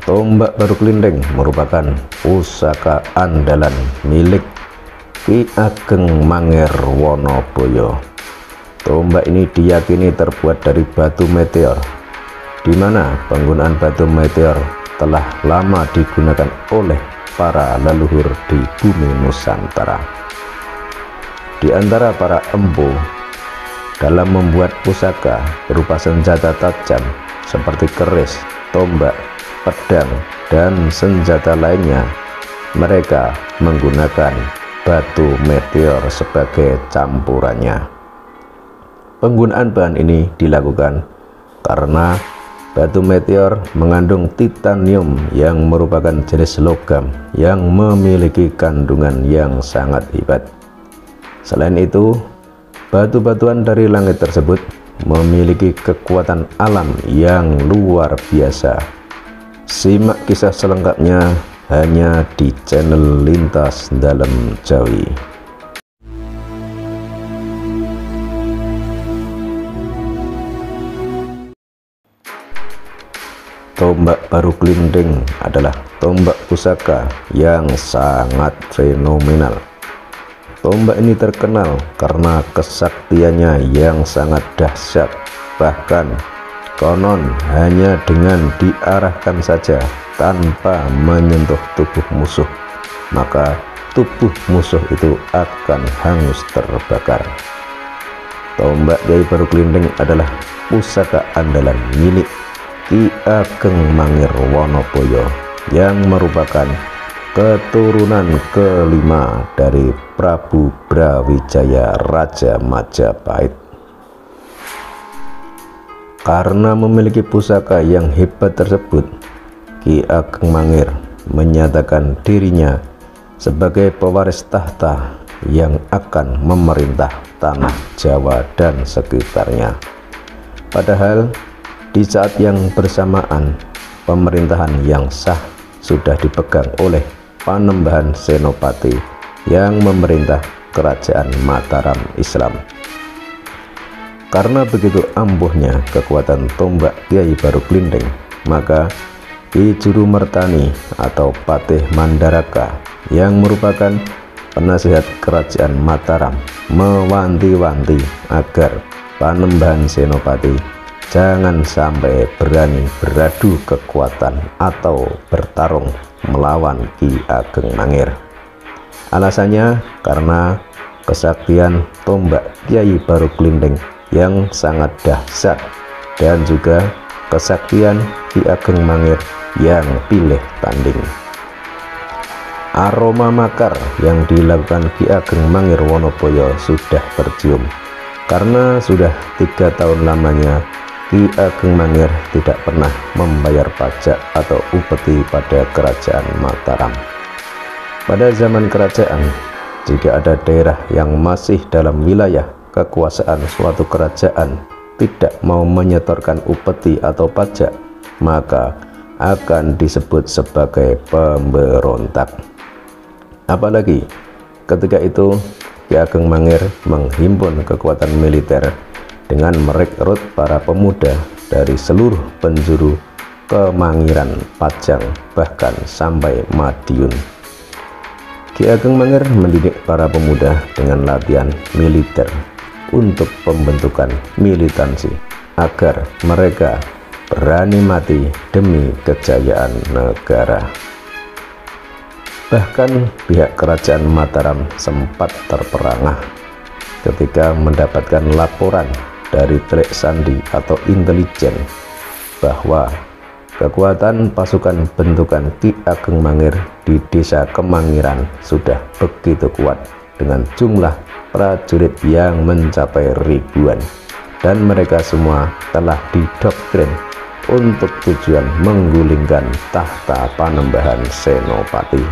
Tombak Baru Klinding merupakan pusaka andalan milik Ki Ageng Mangir Wonoboyo. Tombak ini diyakini terbuat dari batu meteor, di mana penggunaan batu meteor telah lama digunakan oleh para leluhur di bumi Nusantara. Di antara para empu dalam membuat pusaka berupa senjata tajam seperti keris, tombak, pedang, dan senjata lainnya, mereka menggunakan batu meteor sebagai campurannya. Penggunaan bahan ini dilakukan karena batu meteor mengandung titanium yang merupakan jenis logam yang memiliki kandungan yang sangat hebat. Selain itu, batu-batuan dari langit tersebut memiliki kekuatan alam yang luar biasa. Simak kisah selengkapnya hanya di channel Lintas Dalam Jawi. Tombak Baru Klinding adalah tombak pusaka yang sangat fenomenal. Tombak ini terkenal karena kesaktiannya yang sangat dahsyat. Bahkan konon hanya dengan diarahkan saja tanpa menyentuh tubuh musuh, maka tubuh musuh itu akan hangus terbakar. Tombak Kyai Baru Klinding adalah pusaka andalan milik Ki Ageng Mangir Wonoboyo yang merupakan keturunan kelima dari Prabu Brawijaya Raja Majapahit. Karena memiliki pusaka yang hebat tersebut, Ki Ageng Mangir menyatakan dirinya sebagai pewaris tahta yang akan memerintah tanah Jawa dan sekitarnya. Padahal di saat yang bersamaan, pemerintahan yang sah sudah dipegang oleh Panembahan Senopati yang memerintah Kerajaan Mataram Islam. Karena begitu ampuhnya kekuatan tombak Kyai Baru Klinding, maka Ki Jurumertani atau Patih Mandaraka yang merupakan penasihat Kerajaan Mataram mewanti-wanti agar Panembahan Senopati jangan sampai berani beradu kekuatan atau bertarung melawan Ki Ageng Mangir. Alasannya karena kesaktian tombak Kyai Baru Klinding yang sangat dahsyat dan juga kesaktian Ki Ageng Mangir yang pilih tanding. Aroma makar yang dilakukan Ki Ageng Mangir Wonoboyo sudah tercium, karena sudah 3 tahun lamanya Ki Ageng Mangir tidak pernah membayar pajak atau upeti pada Kerajaan Mataram. Pada zaman kerajaan, jika ada daerah yang masih dalam wilayah kekuasaan suatu kerajaan tidak mau menyetorkan upeti atau pajak, maka akan disebut sebagai pemberontak. Apalagi ketika itu Ki Ageng Mangir menghimpun kekuatan militer dengan merekrut para pemuda dari seluruh penjuru Kemangiran, Pajang, bahkan sampai Madiun. Ki Ageng Mangir mendidik para pemuda dengan latihan militer untuk pembentukan militansi agar mereka berani mati demi kejayaan negara. Bahkan pihak Kerajaan Mataram sempat terperangah ketika mendapatkan laporan dari Telik Sandi atau intelijen bahwa kekuatan pasukan bentukan Ki Ageng Mangir di desa Kemangiran sudah begitu kuat dengan jumlah prajurit yang mencapai ribuan, dan mereka semua telah didoktrin untuk tujuan menggulingkan tahta Panembahan Senopati.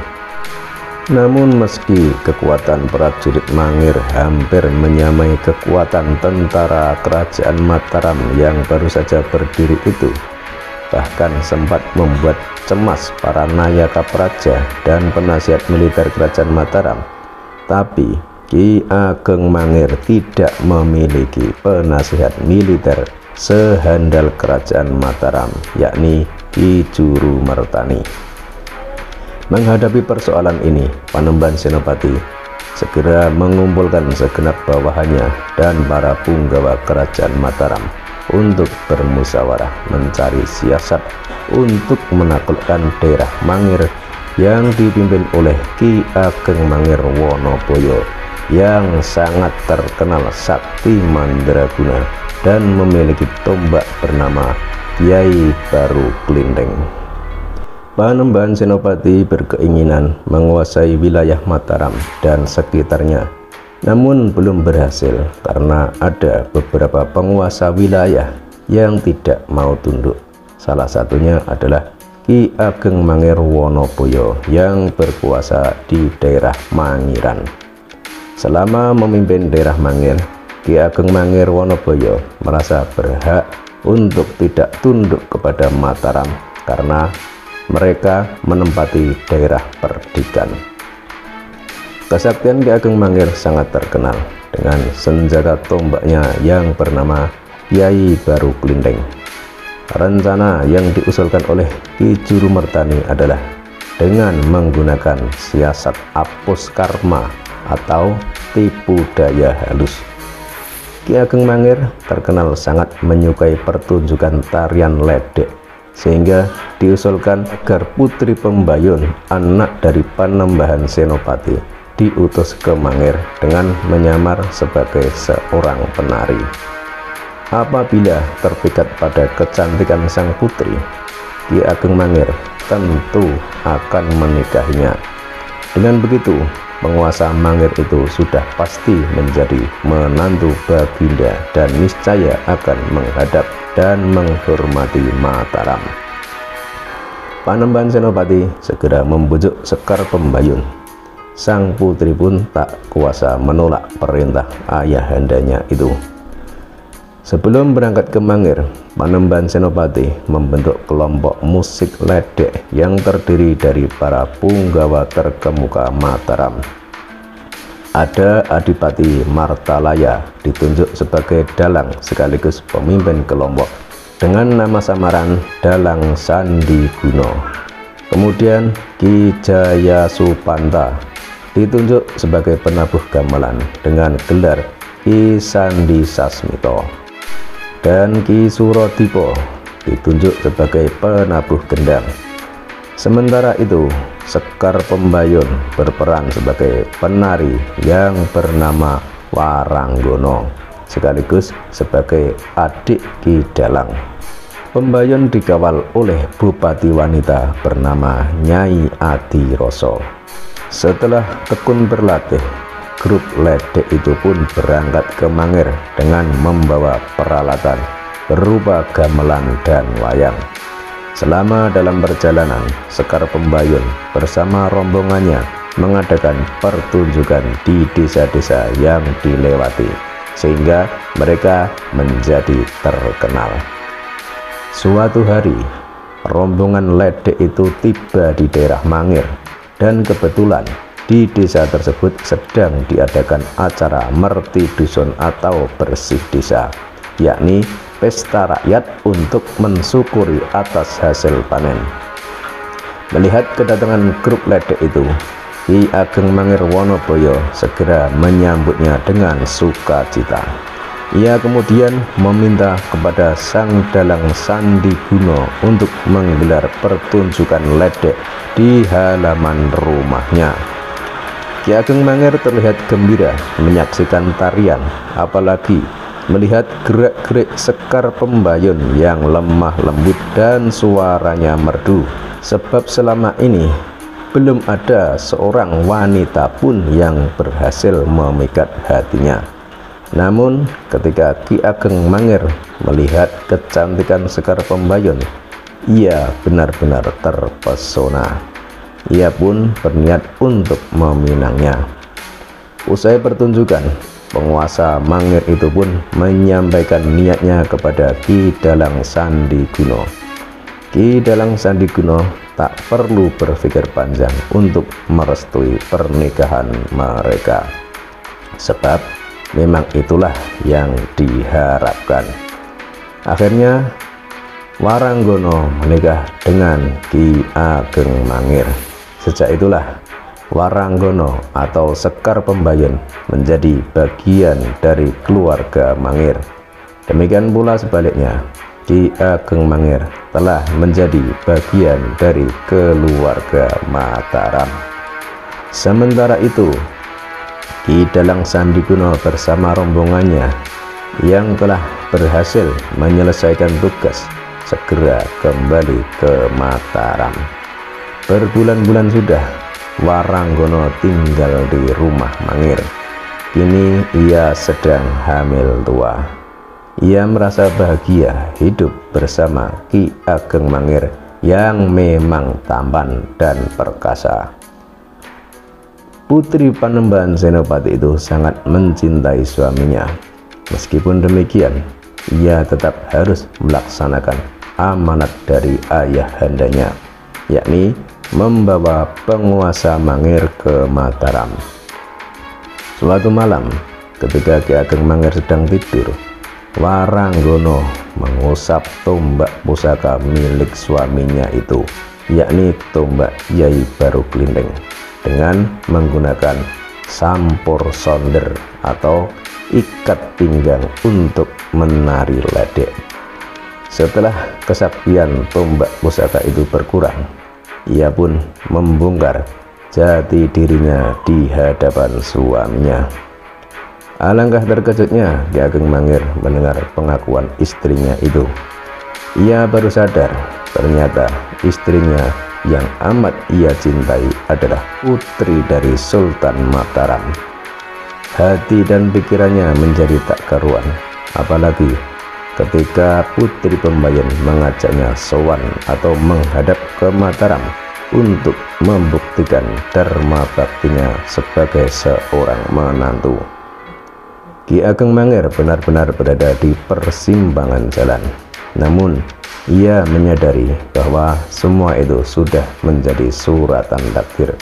Namun meski kekuatan prajurit Mangir hampir menyamai kekuatan tentara Kerajaan Mataram yang baru saja berdiri itu, bahkan sempat membuat cemas para nayaka praja dan penasihat militer Kerajaan Mataram, tapi Ki Ageng Mangir tidak memiliki penasihat militer sehandal Kerajaan Mataram, yakni Ki Jurumertani. Menghadapi persoalan ini, Panembahan Senopati segera mengumpulkan segenap bawahannya dan para punggawa kerajaan Mataram untuk bermusyawarah mencari siasat untuk menaklukkan daerah Mangir yang dipimpin oleh Ki Ageng Mangir Wonoboyo yang sangat terkenal sakti mandraguna dan memiliki tombak bernama Kyai Baru Klinteng. Panembahan Senopati berkeinginan menguasai wilayah Mataram dan sekitarnya, namun belum berhasil karena ada beberapa penguasa wilayah yang tidak mau tunduk. Salah satunya adalah Ki Ageng Mangir Wonoboyo yang berkuasa di daerah Mangiran. Selama memimpin daerah Mangir, Ki Ageng Mangir Wonoboyo merasa berhak untuk tidak tunduk kepada Mataram karena mereka menempati daerah perdikan. Kesaktian Ki Ageng Mangir sangat terkenal dengan senjata tombaknya yang bernama Kyai Baru Klinteng. Rencana yang diusulkan oleh Ki Jurumertani adalah dengan menggunakan siasat apus karma atau tipu daya halus. Ki Ageng Mangir terkenal sangat menyukai pertunjukan tarian ledek, sehingga diusulkan agar Putri Pembayun, anak dari Panembahan Senopati, diutus ke Mangir dengan menyamar sebagai seorang penari. Apabila terpikat pada kecantikan sang putri, Ki Ageng Mangir tentu akan menikahinya. Dengan begitu, penguasa Mangir itu sudah pasti menjadi menantu Baginda dan niscaya akan menghadap dan menghormati Mataram. Panembahan Senopati segera membujuk Sekar Pembayun. Sang putri pun tak kuasa menolak perintah ayahandanya itu. Sebelum berangkat ke Mangir, Panembahan Senopati membentuk kelompok musik ledek yang terdiri dari para punggawa terkemuka Mataram. Ada Adipati Martalaya ditunjuk sebagai dalang sekaligus pemimpin kelompok dengan nama samaran Dalang Sandi Guno. Kemudian Ki Jaya Supanta ditunjuk sebagai penabuh gamelan dengan gelar Ki Sandi Sasmito, dan Ki Surodipo ditunjuk sebagai penabuh gendang. Sementara itu, Sekar Pembayun berperan sebagai penari yang bernama Waranggono sekaligus sebagai adik Ki Dalang. Pembayun dikawal oleh bupati wanita bernama Nyai Adiroso. Setelah tekun berlatih, grup ledek itu pun berangkat ke Mangir dengan membawa peralatan berupa gamelan dan wayang. Selama dalam perjalanan, Sekar Pembayun bersama rombongannya mengadakan pertunjukan di desa-desa yang dilewati, sehingga mereka menjadi terkenal. Suatu hari, rombongan ledek itu tiba di daerah Mangir, dan kebetulan di desa tersebut sedang diadakan acara merti dusun atau bersih desa, yakni pesta rakyat untuk mensyukuri atas hasil panen. Melihat kedatangan grup ledek itu, Ki Ageng Mangir Wonoboyo segera menyambutnya dengan sukacita. Ia kemudian meminta kepada sang dalang Sandi Guno untuk menggelar pertunjukan ledek di halaman rumahnya. Ki Ageng Mangir terlihat gembira menyaksikan tarian, apalagi melihat gerak-gerik Sekar Pembayun yang lemah lembut dan suaranya merdu, sebab selama ini belum ada seorang wanita pun yang berhasil memikat hatinya. Namun ketika Ki Ageng Mangir melihat kecantikan Sekar Pembayun, ia benar-benar terpesona. Ia pun berniat untuk meminangnya. Usai pertunjukan, penguasa Mangir itu pun menyampaikan niatnya kepada Ki Dalang Sandi Guno. Ki Dalang Sandi Guno tak perlu berpikir panjang untuk merestui pernikahan mereka, sebab memang itulah yang diharapkan. Akhirnya Waranggono menikah dengan Ki Ageng Mangir. Sejak itulah Waranggono atau Sekar Pembayun menjadi bagian dari keluarga Mangir. Demikian pula sebaliknya, Ki Ageng Mangir telah menjadi bagian dari keluarga Mataram. Sementara itu, Ki Dalang Sandiguno bersama rombongannya yang telah berhasil menyelesaikan tugas segera kembali ke Mataram. Berbulan-bulan sudah Waranggono tinggal di rumah Mangir. Kini ia sedang hamil tua. Ia merasa bahagia hidup bersama Ki Ageng Mangir yang memang tampan dan perkasa. Putri Panembahan Senopati itu sangat mencintai suaminya. Meskipun demikian, ia tetap harus melaksanakan amanat dari ayahandanya, yakni membawa penguasa Mangir ke Mataram. Suatu malam, ketika Ki Ageng Mangir sedang tidur, Waranggono mengusap tombak pusaka milik suaminya itu, yakni tombak Yai Baru Glinding, dengan menggunakan sampur sonder atau ikat pinggang untuk menari ledek. Setelah kesaktian tombak pusaka itu berkurang, ia pun membongkar jati dirinya di hadapan suaminya. Alangkah terkejutnya Ki Ageng Mangir mendengar pengakuan istrinya itu. Ia baru sadar ternyata istrinya yang amat ia cintai adalah putri dari Sultan Mataram. Hati dan pikirannya menjadi tak karuan, apalagi ketika Putri Pembayun mengajaknya sowan atau menghadap ke Mataram untuk membuktikan dharma baktinya sebagai seorang menantu. Ki Ageng Mangir benar-benar berada di persimpangan jalan. Namun ia menyadari bahwa semua itu sudah menjadi suratan takdir.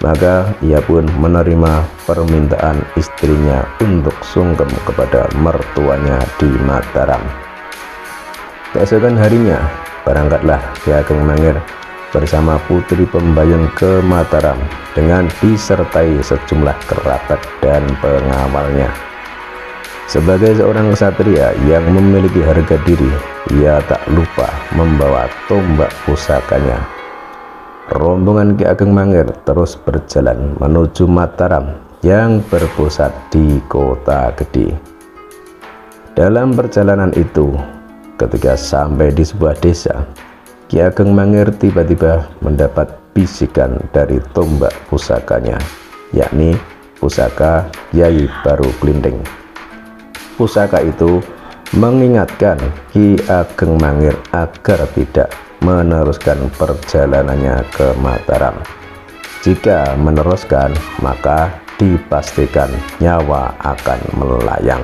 Maka ia pun menerima permintaan istrinya untuk sungkem kepada mertuanya di Mataram. Keesokan harinya berangkatlah Ki Ageng Mangir bersama Putri Pembayun ke Mataram dengan disertai sejumlah kerabat dan pengawalnya. Sebagai seorang ksatria yang memiliki harga diri, ia tak lupa membawa tombak pusakanya. Rombongan Ki Ageng Mangir terus berjalan menuju Mataram yang berpusat di Kota Gede. Dalam perjalanan itu, ketika sampai di sebuah desa, Ki Ageng Mangir tiba-tiba mendapat bisikan dari tombak pusakanya, yakni pusaka Yai Baru Glinding. Pusaka itu mengingatkan Ki Ageng Mangir agar tidak meneruskan perjalanannya ke Mataram. Jika meneruskan, maka dipastikan nyawa akan melayang.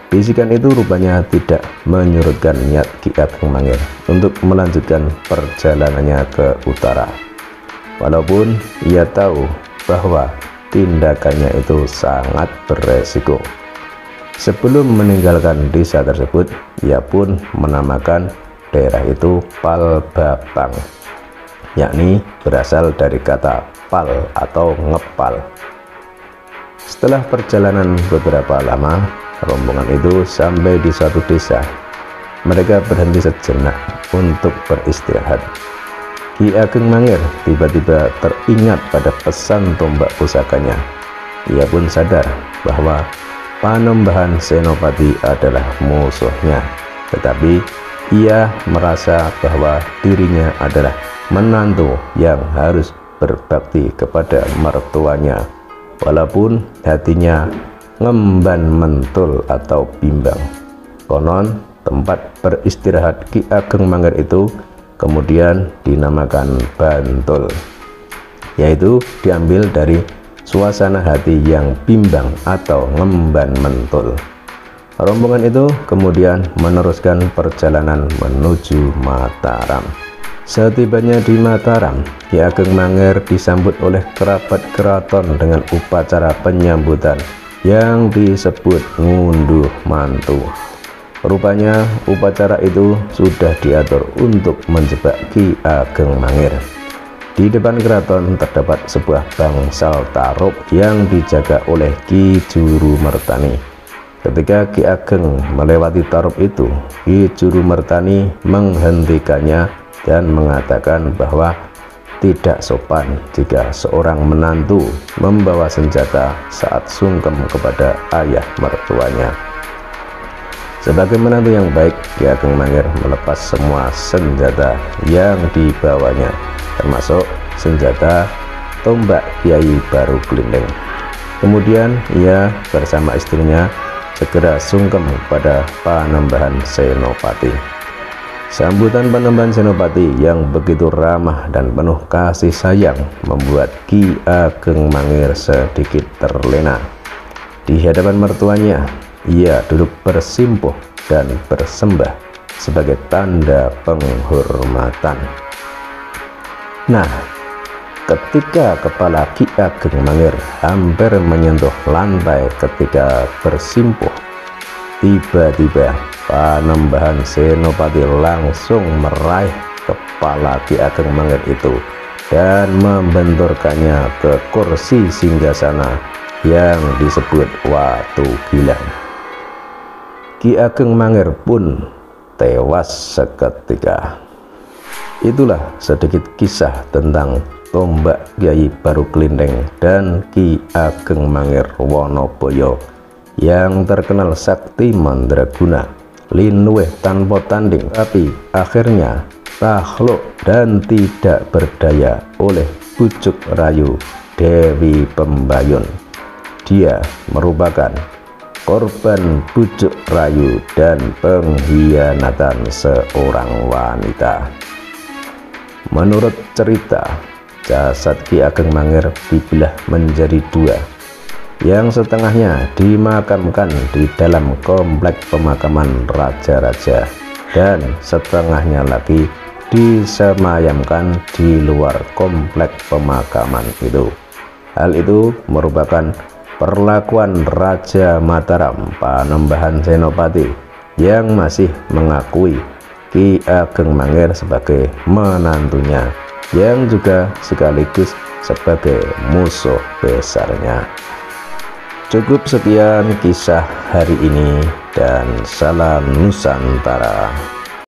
Bisikan itu rupanya tidak menyurutkan niat Ki Ageng Mangir untuk melanjutkan perjalanannya ke utara. Walaupun ia tahu bahwa tindakannya itu sangat beresiko. Sebelum meninggalkan desa tersebut, ia pun menamakan daerah itu Palbabang, yakni berasal dari kata pal atau ngepal. Setelah perjalanan beberapa lama, rombongan itu sampai di suatu desa. Mereka berhenti sejenak untuk beristirahat. Ki Ageng Mangir tiba-tiba teringat pada pesan tombak pusakanya. Ia pun sadar bahwa Panembahan Senopati adalah musuhnya, tetapi ia merasa bahwa dirinya adalah menantu yang harus berbakti kepada mertuanya, walaupun hatinya ngemban mentul atau bimbang. Konon tempat beristirahat Ki Ageng Mangir itu kemudian dinamakan Bantul, yaitu diambil dari suasana hati yang bimbang atau ngemban mentul. Rombongan itu kemudian meneruskan perjalanan menuju Mataram. Setibanya di Mataram, Ki Ageng Mangir disambut oleh kerabat keraton dengan upacara penyambutan yang disebut ngunduh mantu. Rupanya upacara itu sudah diatur untuk menjebak Ki Ageng Mangir. Di depan keraton terdapat sebuah bangsal tarup yang dijaga oleh Ki Jurumertani. Ketika Ki Ageng melewati tarup itu, Ki Jurumertani menghentikannya dan mengatakan bahwa tidak sopan jika seorang menantu membawa senjata saat sungkem kepada ayah mertuanya. Sebagai menantu yang baik, Ki Ageng Mangir melepas semua senjata yang dibawanya, termasuk senjata tombak Kyai Baru Glinding. Kemudian ia bersama istrinya segera sungkem pada Panembahan Senopati. Sambutan Panembahan Senopati yang begitu ramah dan penuh kasih sayang membuat Ki Ageng Mangir sedikit terlena. Di hadapan mertuanya, ia duduk bersimpuh dan bersembah sebagai tanda penghormatan. Nah, ketika kepala Ki Ageng Mangir hampir menyentuh lantai ketika bersimpuh, tiba-tiba Panembahan Senopati langsung meraih kepala Ki Ageng Mangir itu dan membenturkannya ke kursi singgasana yang disebut Watu Gilang. Ki Ageng Mangir pun tewas seketika. Itulah sedikit kisah tentang tombak Kyai Baru Glinding dan Ki Ageng Mangir Wonoboyo yang terkenal sakti mandraguna, linuwih tanpa tanding, tapi akhirnya takluk dan tidak berdaya oleh bujuk rayu Dewi Pembayun. Dia merupakan korban bujuk rayu dan pengkhianatan seorang wanita. Menurut cerita, jasad Ki Ageng Mangir dibelah menjadi dua, yang setengahnya dimakamkan di dalam komplek pemakaman raja-raja dan setengahnya lagi disemayamkan di luar komplek pemakaman itu. Hal itu merupakan perlakuan Raja Mataram Panembahan Senopati yang masih mengakui Ki Ageng Mangir sebagai menantunya yang juga sekaligus sebagai musuh besarnya. Cukup sekian kisah hari ini dan salam Nusantara.